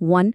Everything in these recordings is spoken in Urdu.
1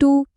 2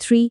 3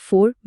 4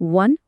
1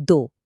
2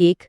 1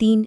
3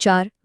4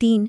3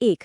1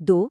2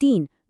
3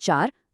4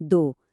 2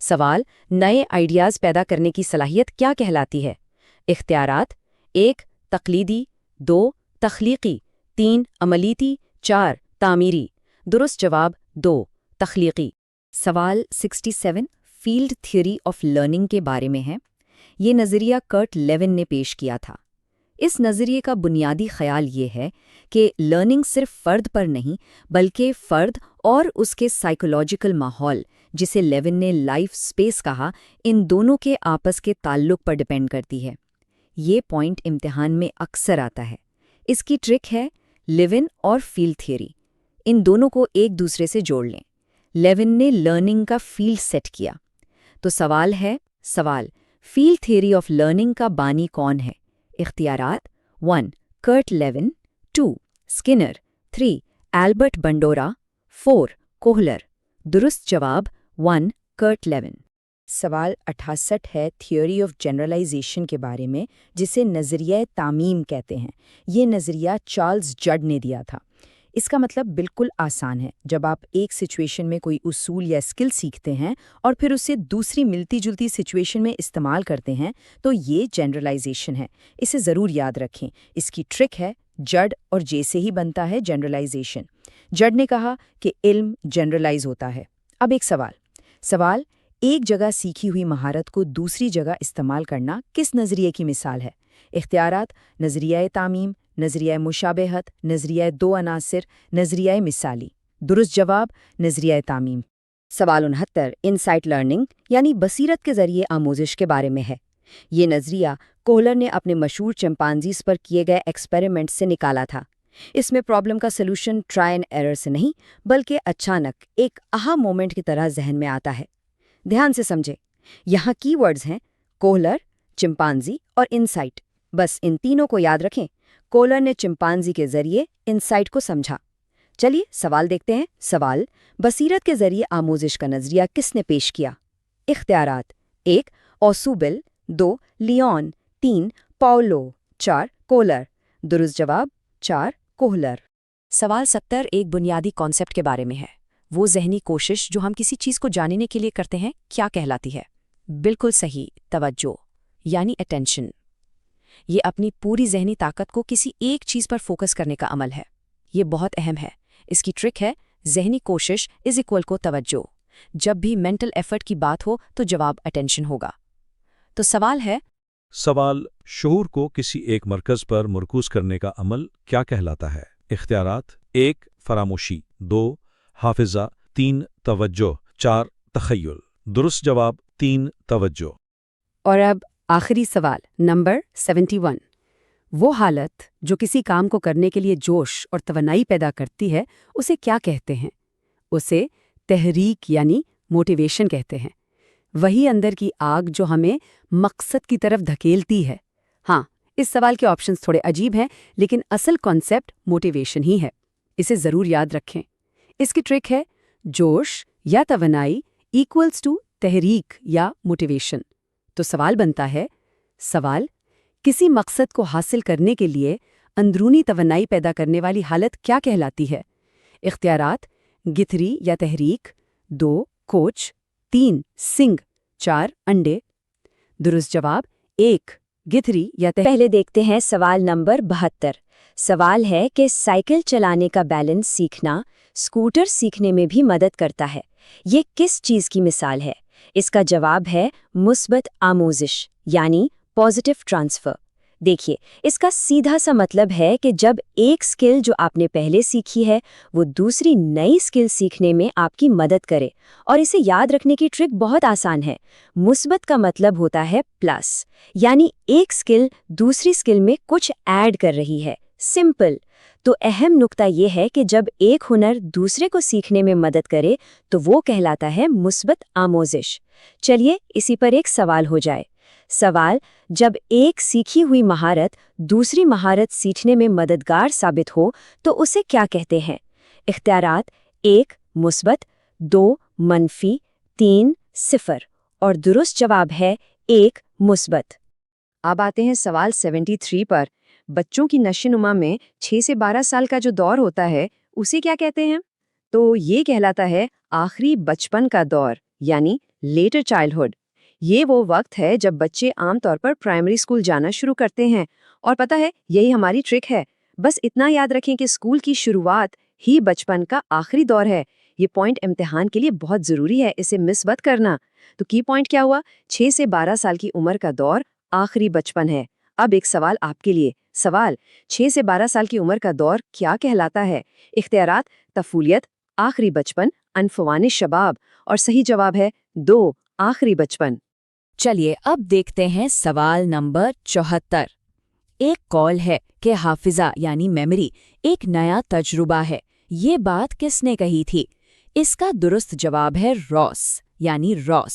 سوال، نئے آئیڈیاز پیدا کرنے کی صلاحیت کیا کہلاتی ہے؟ اختیارات: 1 تقلیدی، 2 تخلیقی، 3 عملیاتی، 4 تعمیری۔ درست جواب 2 تخلیقی۔ سوال 67 فیلڈ تھیوری آف لرننگ کے بارے میں ہے۔ یہ نظریہ کرٹ لیون نے پیش کیا تھا۔ اس نظریے کا بنیادی خیال یہ ہے کہ لرننگ صرف فرد پر نہیں بلکہ فرد اور اس کے سائیکولوجیکل ماحول، جسے لیون نے لائف سپیس کہا، ان دونوں کے آپس کے تعلق پر ڈیپینڈ کرتی ہے۔ یہ پوائنٹ امتحان میں اکثر آتا ہے۔ اس کی ٹرک ہے لیون اور فیلڈ تھیوری، ان دونوں کو ایک دوسرے سے جوڑ لیں۔ لیون نے لرننگ کا فیلڈ سیٹ کیا۔ تو سوال فیلڈ تھیوری آف لرننگ کا بانی کون ہے؟ اختیارات: 1 Kurt Lewin, 2 Skinner, 3 Albert Bandura, 4 Kohler. درست جواب 1 کرٹ لیون۔ سوال 68 ہے تھیوری آف جنرلائزیشن کے بارے میں، جسے نظریہ تعمیم کہتے ہیں۔ یہ نظریہ چارلز جڈ نے دیا تھا۔ اس کا مطلب بالکل آسان ہے۔ جب آپ ایک سچویشن میں کوئی اصول یا اسکل سیکھتے ہیں اور پھر اسے دوسری ملتی جلتی سچویشن میں استعمال کرتے ہیں تو یہ جنرلائزیشن ہے۔ اسے ضرور یاد رکھیں۔ اس کی ٹرک ہے جڈ اور جے سے ہی بنتا ہے جنرلائزیشن۔ جڈ نے کہا کہ علم جنرلائز ہوتا ہے۔ اب ایک سوال ایک جگہ سیکھی ہوئی مہارت کو دوسری جگہ استعمال کرنا کس نظریے کی مثال ہے؟ اختیارات: نظریہ تعمیم، نظریہ مشابہت، نظریہ 2 عناصر، نظریہ مثالی۔ درست جواب نظریہ تعمیم۔ سوال 69 انسائٹ لرننگ یعنی بصیرت کے ذریعے آموزش کے بارے میں ہے۔ یہ نظریہ کوہلر نے اپنے مشہور چمپانزیز پر کیے گئے ایکسپیریمنٹ سے نکالا تھا۔ اس میں پرابلم کا سلوشن ٹرائی اینڈ ایرر سے نہیں بلکہ اچانک ایک آہا مومنٹ کی طرح ذہن میں آتا ہے۔ دھیان سے سمجھے، یہاں کی ورڈز ہیں کوہلر، چمپانزی اور انسائٹ۔ بس ان تینوں کو یاد رکھیں۔ کوہلر نے چمپانزی کے ذریعے انسائٹ کو سمجھا۔ چلیے سوال دیکھتے ہیں۔ سوال، بصیرت کے ذریعے آموزش کا نظریہ کس نے پیش کیا؟ اختیارات: 1 اوسوبل، 2 لیون، 3 پاولو، 4 کوہلر۔ درست جواب 4 کوہلر۔ سوال 70 ایک بنیادی کانسیپٹ کے بارے میں ہے۔ وہ ذہنی کوشش جو ہم کسی چیز کو جاننے کے لیے کرتے ہیں کیا کہلاتی ہے؟ بالکل صحیح، توجہ یعنی اٹینشن۔ یہ اپنی پوری ذہنی طاقت کو کسی ایک چیز پر فوکس کرنے کا عمل ہے۔ یہ بہت اہم ہے۔ اس کی ٹرک ہے ذہنی کوشش از اکول کو توجہ۔ جب بھی مینٹل ایفرٹ کی بات ہو تو جواب اٹینشن ہوگا۔ تو سوال ہے، شعور کو کسی ایک مرکز پر مرکوز کرنے کا عمل کیا کہلاتا ہے؟ اختیارات: 1 فراموشی، 2 حافظہ، 3 توجہ، 4 تخیل۔ درست جواب 3 توجہ۔ اور اب آخری سوال نمبر 71، وہ حالت جو کسی کام کو کرنے کے لیے جوش اور توانائی پیدا کرتی ہے اسے کیا کہتے ہیں؟ اسے تحریک یعنی موٹیویشن کہتے ہیں۔ وہی اندر کی آگ جو ہمیں مقصد کی طرف دھکیلتی ہے۔ ہاں، اس سوال کے آپشنز تھوڑے عجیب ہیں لیکن اصل کانسیپٹ موٹیویشن ہی ہے۔ اسے ضرور یاد رکھیں۔ اس کی ٹرک ہے جوش یا توانائی ایکولز ٹو تحریک یا موٹیویشن۔ تو سوال بنتا ہے، کسی مقصد کو حاصل کرنے کے لیے اندرونی توانائی پیدا کرنے والی حالت کیا کہلاتی ہے؟ اختیارات: گتھری یا تحریک، 2 کوچ، 3 سنگ، 4 انڈے۔ درست جواب 1 گتھری یا پہلے دیکھتے ہیں سوال نمبر 72۔ سوال ہے کہ سائیکل چلانے کا بیلنس سیکھنا اسکوٹر سیکھنے میں بھی مدد کرتا ہے۔ یہ کس چیز کی مثال ہے؟ اس کا جواب ہے مثبت آموزش یعنی پازیٹیو ٹرانسفر۔ دیکھیے، اس کا سیدھا سا مطلب ہے کہ جب ایک سکل جو آپ نے پہلے سیکھی ہے وہ دوسری نئی سکل سیکھنے میں آپ کی مدد کرے۔ اور اسے یاد رکھنے کی ٹرک بہت آسان ہے۔ مثبت کا مطلب ہوتا ہے پلس، یعنی ایک سکل دوسری سکل میں کچھ ایڈ کر رہی ہے۔ سمپل۔ تو اہم نکتہ یہ ہے کہ جب ایک ہنر دوسرے کو سیکھنے میں مدد کرے تو وہ کہلاتا ہے مثبت آموزش۔ چلیے اسی پر ایک سوال ہو جائے۔ سوال، جب ایک سیکھی ہوئی مہارت دوسری مہارت سیکھنے میں مددگار ثابت ہو تو اسے کیا کہتے ہیں؟ اختیارات: 1 مثبت، 2 منفی، 3 صفر۔ اور درست جواب ہے 1 مثبت۔ اب آتے ہیں سوال 73 پر۔ بچوں کی نشوونما میں 6 سے 12 سال کا جو دور ہوتا ہے اسے کیا کہتے ہیں؟ تو یہ کہلاتا ہے آخری بچپن کا دور یعنی لیٹر چائلڈہڈ، یہ وہ وقت ہے جب بچے عام طور پر پرائمری اسکول جانا شروع کرتے ہیں، اور پتہ ہے یہی ہماری ٹرک ہے۔ بس اتنا یاد رکھیں کہ اسکول کی شروعات ہی بچپن کا آخری دور ہے۔ یہ پوائنٹ امتحان کے لیے بہت ضروری ہے، اسے مس مت کرنا۔ تو کی پوائنٹ کیا ہوا؟ 6 سے 12 سال کی عمر کا دور آخری بچپن ہے۔ اب ایک سوال آپ کے لیے۔ سوال: 6 سے 12 سال کی عمر کا دور کیا کہلاتا ہے؟ اختیارات: طفولیت، آخری بچپن، عنفوان شباب، اور صحیح جواب ہے 2، آخری بچپن۔ چلیے اب دیکھتے ہیں سوال نمبر 74۔ ایک قول ہے کہ حافظہ یعنی میموری ایک نیا تجربہ ہے۔ یہ بات کس نے کہی تھی؟ اس کا درست جواب ہے راس یعنی راس۔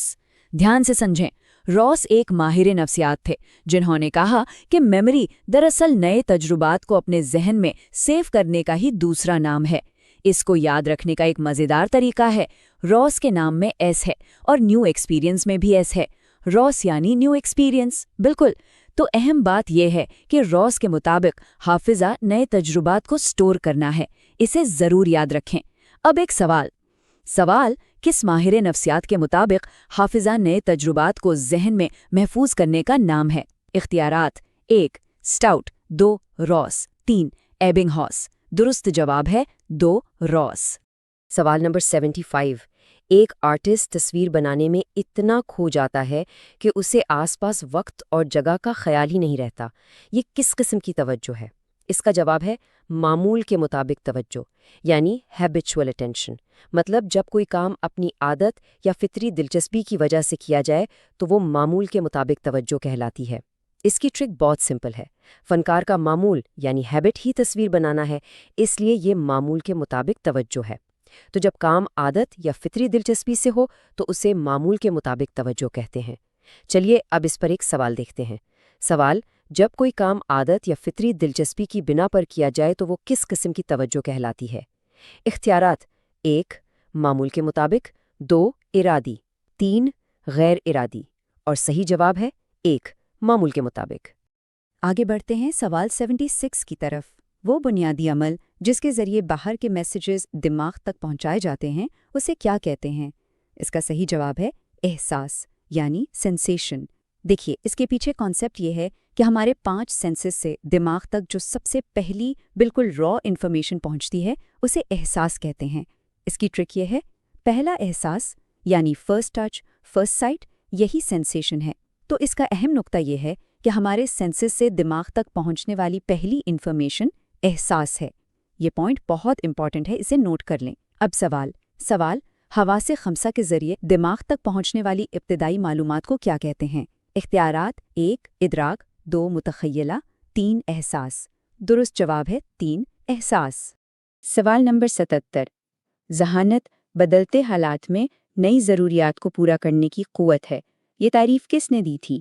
دھیان سے سمجھیں، راس ایک ماہر نفسیات تھے جنہوں نے کہا کہ میموری دراصل نئے تجربات کو اپنے ذہن میں سیو کرنے کا ہی دوسرا نام ہے۔ اس کو یاد رکھنے کا ایک مزیدار طریقہ ہے، راس کے نام میں ایس ہے اور نیو ایکسپیرینس میں بھی ایس ہے۔ راس یعنی نیو ایکسپیرینس، بالکل۔ تو اہم بات یہ ہے کہ راس کے مطابق حافظہ نئے تجربات کو سٹور کرنا ہے، اسے ضرور یاد رکھیں۔ اب ایک سوال کس ماہر نفسیات کے مطابق حافظہ نئے تجربات کو ذہن میں محفوظ کرنے کا نام ہے؟ اختیارات: 1 سٹاؤٹ، 2 راس، 3 ایبنگ ہاس۔ درست جواب ہے 2 راس۔ سوال نمبر 75۔ ایک آرٹسٹ تصویر بنانے میں اتنا کھو جاتا ہے کہ اسے آس پاس وقت اور جگہ کا خیال ہی نہیں رہتا۔ یہ کس قسم کی توجہ ہے؟ اس کا جواب ہے معمول کے مطابق توجہ، یعنی ہیبچول اٹینشن۔ مطلب جب کوئی کام اپنی عادت یا فطری دلچسپی کی وجہ سے کیا جائے تو وہ معمول کے مطابق توجہ کہلاتی ہے۔ اس کی ٹرک بہت سمپل ہے۔ فنکار کا معمول یعنی ہیبٹ ہی تصویر بنانا ہے، اس لیے یہ معمول کے مطابق توجہ ہے۔ تو جب کام عادت یا فطری دلچسپی سے ہو تو اسے معمول کے مطابق توجہ کہتے ہیں۔ چلیے اب اس پر ایک سوال دیکھتے ہیں۔ سوال: جب کوئی کام عادت یا فطری دلچسپی کی بنا پر کیا جائے تو وہ کس قسم کی توجہ کہلاتی ہے؟ اختیارات: 1 معمول کے مطابق، 2 ارادی، 3 غیر ارادی، اور صحیح جواب ہے 1 معمول کے مطابق۔ آگے بڑھتے ہیں سوال 76 کی طرف۔ وہ بنیادی عمل جس کے ذریعے باہر کے میسیجز دماغ تک پہنچائے جاتے ہیں اسے کیا کہتے ہیں؟ اس کا صحیح جواب ہے احساس یعنی سینسیشن۔ دیکھیے اس کے پیچھے کانسیپٹ یہ ہے کہ ہمارے 5 سینسز سے دماغ تک جو سب سے پہلی بالکل را انفارمیشن پہنچتی ہے اسے احساس کہتے ہیں۔ اس کی ٹرک یہ ہے، پہلا احساس یعنی فرسٹ ٹچ، فرسٹ سائٹ، یہی سینسیشن ہے۔ تو اس کا اہم نقطہ یہ ہے کہ ہمارے سینسز سے دماغ تک پہنچنے والی پہلی انفارمیشن احساس ہے۔ یہ پوائنٹ بہت امپورٹنٹ ہے، اسے نوٹ کر لیں۔ اب سوال حواس خمسہ کے ذریعے دماغ تک پہنچنے والی ابتدائی معلومات کو کیا کہتے ہیں؟ اختیارات: 1 ادراک، 2 متخیلہ، 3 احساس۔ درست جواب ہے 3 احساس۔ سوال نمبر 77۔ ذہانت بدلتے حالات میں نئی ضروریات کو پورا کرنے کی قوت ہے، یہ تعریف کس نے دی تھی؟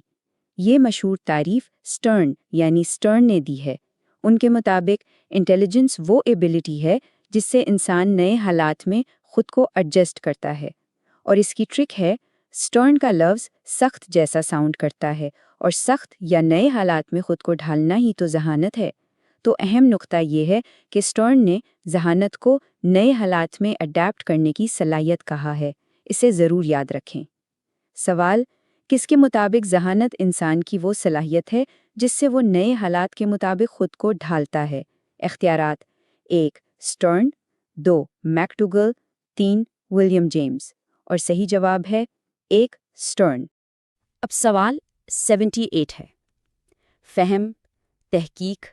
یہ مشہور تعریف اسٹرن نے دی ہے۔ ان کے مطابق انٹیلیجنس وہ ایبلٹی ہے جس سے انسان نئے حالات میں خود کو ایڈجسٹ کرتا ہے، اور اس کی ٹرک ہے اسٹرن کا لفظ سخت جیسا ساؤنڈ کرتا ہے، اور سخت یا نئے حالات میں خود کو ڈھالنا ہی تو ذہانت ہے۔ تو اہم نقطہ یہ ہے کہ اسٹرن نے ذہانت کو نئے حالات میں اڈیپٹ کرنے کی صلاحیت کہا ہے، اسے ضرور یاد رکھیں۔ سوال: کس کے مطابق ذہانت انسان کی وہ صلاحیت ہے جس سے وہ نئے حالات کے مطابق خود کو ڈھالتا ہے؟ اختیارات: 1 اسٹرن، 2 میکڈوگل، 3 ولیم جیمز، اور صحیح جواب ہے 1 اسٹرن۔ اب سوال 78 ہے۔ فہم، تحقیق،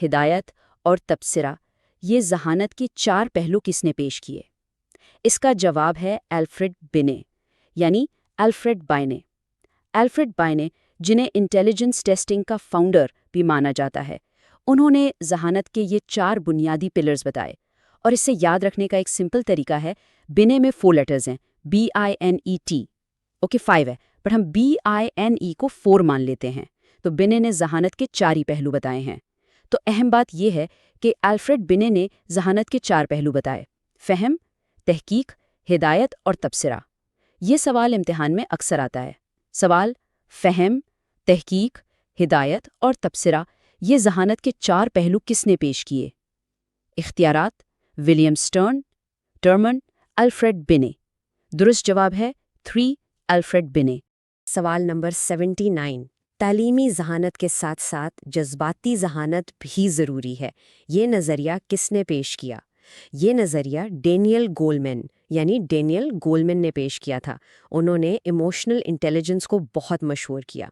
ہدایت اور تبصرہ، یہ ذہانت کے 4 پہلو کس نے پیش کیے؟ اس کا جواب ہے الفریڈ بینے، یعنی الفریڈ بائنے۔ الفریڈ بائنے، جنہیں انٹیلیجنس ٹیسٹنگ کا فاؤنڈر بھی مانا جاتا ہے، انہوں نے ذہانت کے یہ 4 بنیادی پلرز بتائے، اور اسے یاد رکھنے کا ایک سمپل طریقہ ہے۔ بینے میں 4 لیٹرز ہیں، BINET، اوکے 5 ہے، پر ہم BINE کو 4 مان لیتے ہیں۔ تو بینے نے ذہانت کے 4 ہی پہلو بتائے ہیں۔ تو اہم بات یہ ہے کہ الفریڈ بینے نے ذہانت کے 4 پہلو بتائے: فہم، تحقیق، ہدایت اور تبصرہ۔ یہ سوال امتحان میں اکثر آتا ہے۔ سوال: فہم، تحقیق، ہدایت اور تبصرہ، یہ ذہانت کے 4 پہلو کس نے پیش کیے؟ اختیارات: ولیم اسٹرن، ٹرمن، الفریڈ بینے۔ درست جواب ہے 3 الفریڈ بنے۔ سوال نمبر 79، تعلیمی ذہانت کے ساتھ ساتھ جذباتی ذہانت بھی ضروری ہے، یہ نظریہ کس نے پیش کیا؟ یہ نظریہ ڈینیل گولمن نے پیش کیا تھا۔ انہوں نے ایموشنل انٹیلیجنس کو بہت مشہور کیا۔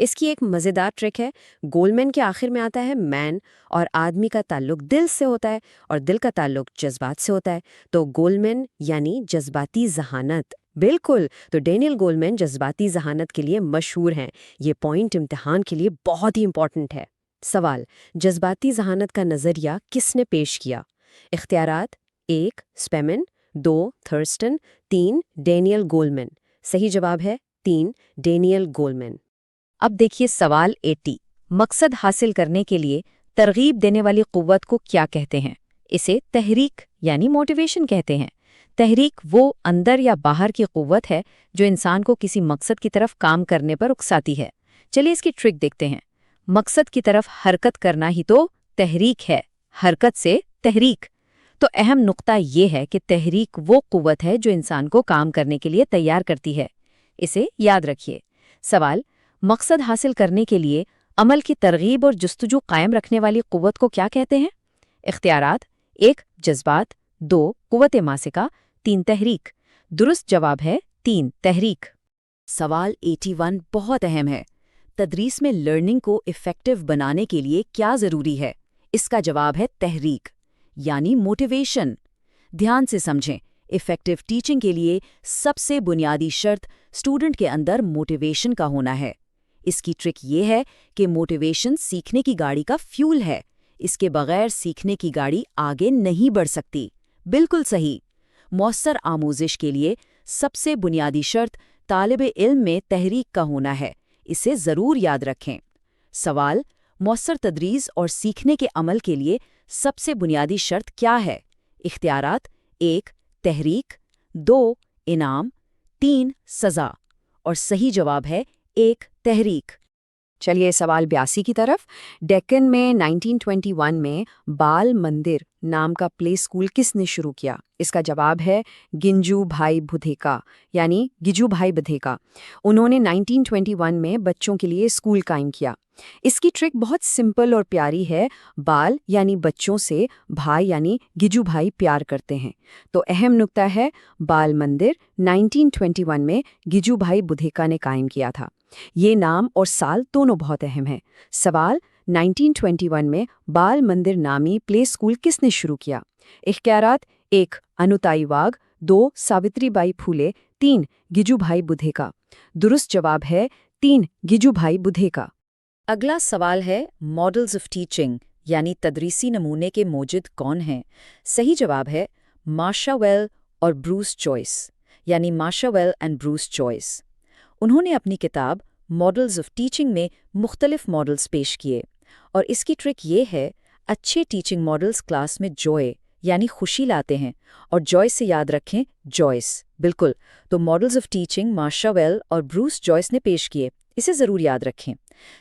اس کی ایک مزیدار ٹرک ہے، گولمن کے آخر میں آتا ہے مین، اور آدمی کا تعلق دل سے ہوتا ہے اور دل کا تعلق جذبات سے ہوتا ہے، تو گولمن یعنی جذباتی ذہانت۔ بالکل، تو ڈینیل گولمن جذباتی ذہانت کے لیے مشہور ہیں۔ یہ پوائنٹ امتحان کے لیے بہت ہی امپورٹنٹ ہے۔ سوال، جذباتی ذہانت کا نظریہ کس نے پیش کیا؟ اختیارات: 1 اسپیمن، 2 تھرسٹن، 3 ڈینیل گولمن۔ صحیح جواب ہے 3 ڈینیل گولمن۔ اب دیکھیے سوال 80، مقصد حاصل کرنے کے لیے ترغیب دینے والی قوت کو کیا کہتے ہیں؟ اسے تحریک یعنی موٹیویشن کہتے ہیں۔ تحریک وہ اندر یا باہر کی قوت ہے جو انسان کو کسی مقصد کی طرف کام کرنے پر اکساتی ہے۔ چلیے اس کی ٹرک دیکھتے ہیں۔ مقصد کی طرف حرکت کرنا ہی تو تحریک ہے، حرکت سے تحریک۔ تو اہم نقطہ یہ ہے کہ تحریک وہ قوت ہے جو انسان کو کام کرنے کے لیے تیار کرتی ہے، اسے یاد رکھیے۔ سوال، مقصد حاصل کرنے کے لیے عمل کی ترغیب اور جستجو قائم رکھنے والی قوت کو کیا کہتے ہیں؟ اختیارات: 1 جذبات، 2 قوت ماسکہ، 3 تحریک۔ درست جواب ہے 3 تحریک۔ سوال 81 بہت اہم ہے۔ تدریس میں لرننگ کو ایفیکٹو بنانے کے لیے کیا ضروری ہے؟ اس کا جواب ہے تحریک یعنی موٹیویشن۔ دھیان سے سمجھیں، ایفیکٹو ٹیچنگ کے لیے سب سے بنیادی شرط اسٹوڈنٹ کے اندر موٹیویشن کا ہونا ہے۔ اس کی ٹرک یہ ہے کہ موٹیویشن سیکھنے کی گاڑی کا فیول ہے، اس کے بغیر سیکھنے کی گاڑی آگے نہیں بڑھ سکتی۔ بالکل صحیح۔ مؤثر آموزش کے لیے سب سے بنیادی شرط طالب علم میں تحریک کا ہونا ہے، اسے ضرور یاد رکھیں۔ سوال، مؤثر تدریس اور سیکھنے کے عمل کے لیے سب سے بنیادی شرط کیا ہے؟ اختیارات: 1 تحریک، 2 انعام، 3 سزا، اور صحیح جواب ہے 1 تحریک۔ چلیے سوال 82 کی طرف۔ ڈیکن میں 1921 میں بال مندر نام کا پلے اسکول کس نے شروع کیا؟ اس کا جواب ہے گنجو بھائی بدھیکا یعنی گجو بھائی بدھیکا۔ انہوں نے 1921 میں بچوں کے لیے اسکول قائم کیا۔ اس کی ٹرک بہت سمپل اور پیاری ہے۔ بال یعنی بچوں سے، بھائی یعنی گجو بھائی پیار کرتے ہیں، تو اہم نقطہ ہے بال مندر 1921 میں گجو بھائی بدھیکا نے قائم کیا تھا۔ یہ نام اور سال دونوں بہت اہم ہیں۔ سوال، 1921 میں بال مندر نامی پلے اسکول کس نے شروع کیا؟ اختیارات: 1 انوتائی واگھ، 2 ساوتری بائی پھولے، 3 گجو بھائی بدھیکا۔ درست جواب ہے 3 گجو بھائی بدھیکا۔ اگلا سوال ہے ماڈلز آف ٹیچنگ یعنی تدریسی نمونے کے موجد کون ہیں؟ صحیح جواب ہے مارشا ویل اور بروس جوائس یعنی مارشا ویل اینڈ بروس جوائس۔ انہوں نے اپنی کتاب ماڈلز آف ٹیچنگ میں مختلف ماڈلز پیش کیے، اور اس کی ٹرک یہ ہے اچھے ٹیچنگ ماڈلز کلاس میں جوائے یعنی خوشی لاتے ہیں، اور جوائس سے یاد رکھیں جوائس۔ بالکل، تو ماڈلز آف ٹیچنگ مارشا ویل اور بروس جوائس نے پیش کیے، اسے ضرور یاد رکھیں۔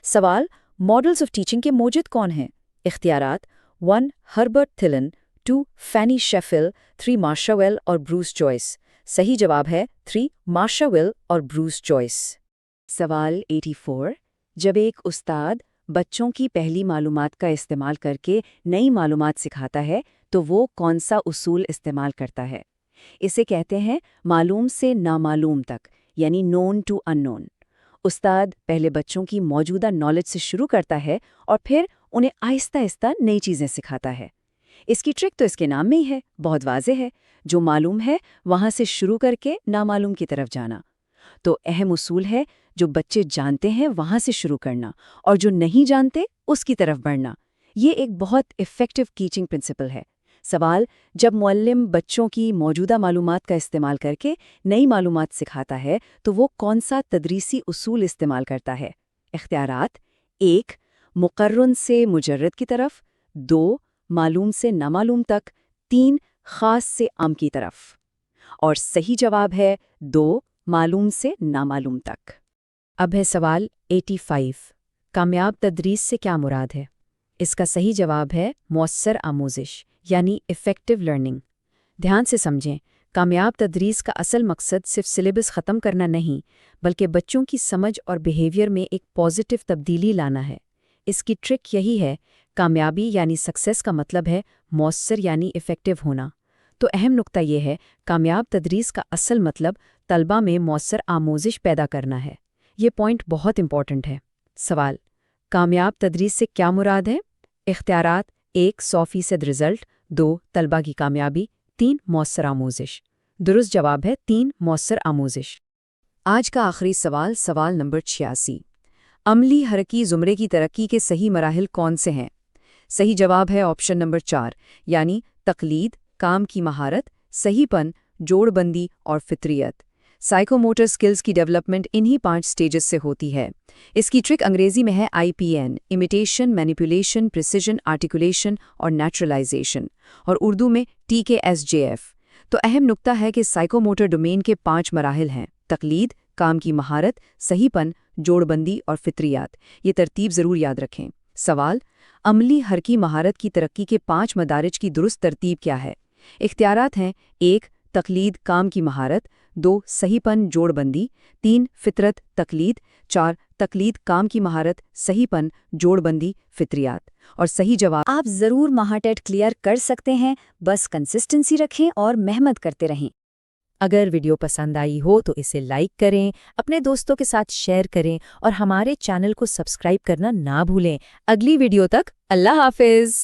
سوال، ماڈلز آف ٹیچنگ کے موجد کون ہیں؟ اختیارات: 1 ہربرٹ تھلن، 2 فینی شیفل، 3 مارشا ویل اور بروس جوائس۔ صحیح جواب ہے 3 مارشا ویل اور بروس جوائس۔ سوال 84، جب ایک استاد بچوں کی پہلی معلومات کا استعمال کر کے نئی معلومات سکھاتا ہے تو وہ کون سا اصول استعمال کرتا ہے؟ اسے کہتے ہیں معلوم سے نامعلوم تک یعنی نون ٹو ان نون۔ استاد پہلے بچوں کی موجودہ نالج سے شروع کرتا ہے اور پھر انہیں آہستہ آہستہ نئی چیزیں سکھاتا ہے۔ اس کی ٹرک تو اس کے نام میں ہی ہے، بہت واضح ہے، جو معلوم ہے وہاں سے شروع کر کے نامعلوم کی طرف جانا۔ تو اہم اصول ہے جو بچے جانتے ہیں وہاں سے شروع کرنا اور جو نہیں جانتے اس کی طرف بڑھنا۔ یہ ایک بہت ایفیکٹو ٹیچنگ پرنسپل ہے۔ سوال، جب معلم بچوں کی موجودہ معلومات کا استعمال کر کے نئی معلومات سکھاتا ہے تو وہ کون سا تدریسی اصول استعمال کرتا ہے؟ اختیارات: 1 مقرن سے مجرد کی طرف، 2 معلوم سے نامعلوم تک، 3 خاص سے عام کی طرف، اور صحیح جواب ہے 2 معلوم سے نامعلوم تک۔ اب ہے سوال 85، کامیاب تدریس سے کیا مراد ہے؟ اس کا صحیح جواب ہے مؤثر آموزش یعنی ایفیکٹو لرننگ۔ دھیان سے سمجھیں، کامیاب تدریس کا اصل مقصد صرف سلیبس ختم کرنا نہیں بلکہ بچوں کی سمجھ اور بیہیویئر میں ایک پازیٹیو تبدیلی لانا ہے۔ اس کی ٹرک یہی ہے، کامیابی یعنی سکسیس کا مطلب ہے مؤثر یعنی ایفیکٹو ہونا۔ تو اہم نقطہ یہ ہے، کامیاب تدریس کا اصل مطلب طلبہ میں مؤثر آموزش پیدا کرنا ہے۔ یہ پوائنٹ بہت امپورٹنٹ ہے۔ سوال: کامیاب تدریس سے کیا مراد ہے؟ اختیارات: 1 100% رزلٹ، 2 طلبہ کی کامیابی، 3 مؤثر آموزش۔ درست جواب ہے 3 مؤثر آموزش۔ آج کا آخری سوال، سوال نمبر 86۔ عملی حرکی زمرے کی ترقی کے صحیح مراحل کون سے ہیں؟ صحیح جواب ہے آپشن نمبر 4، یعنی تقلید، کام کی مہارت، صحیح پن، جوڑ بندی اور فطریت۔ سائیکو موٹر سکلز کی ڈیولپمنٹ انہی 5 سٹیجز سے ہوتی ہے۔ اس کی ٹرک انگریزی میں ہے IPN، imitation, manipulation, precision, articulation اور نیچرلائزیشن، اور اردو میں TKSJF۔ تو اہم نقطہ ہے کہ سائیکو موٹر ڈومین کے 5 مراحل ہیں: تقلید، کام کی مہارت، صحیح پن، جوڑ بندی اور فطریات۔ یہ ترتیب ضرور یاد رکھیں۔ سوال: عملی حرکی مہارت کی ترقی کے 5 مدارج کی درست ترتیب کیا ہے؟ اختیارات ہیں: 1 تقلید، کام کی مہارت، 2 صحیح پن، جوڑ بندی، 3 فطرت، تقلید، 4 تقلید، کام کی مہارت، صحیح پن، جوڑ بندی، فطریات۔ اور صحیح جواب آپ ضرور مہاٹیٹ کلیئر کر سکتے ہیں، بس کنسسٹنسی رکھیں اور محنت کرتے رہیں۔ اگر ویڈیو پسند آئی ہو تو اسے لائک کریں، اپنے دوستوں کے ساتھ شیئر کریں اور ہمارے چینل کو سبسکرائب کرنا نہ بھولیں۔ اگلی ویڈیو تک اللہ حافظ۔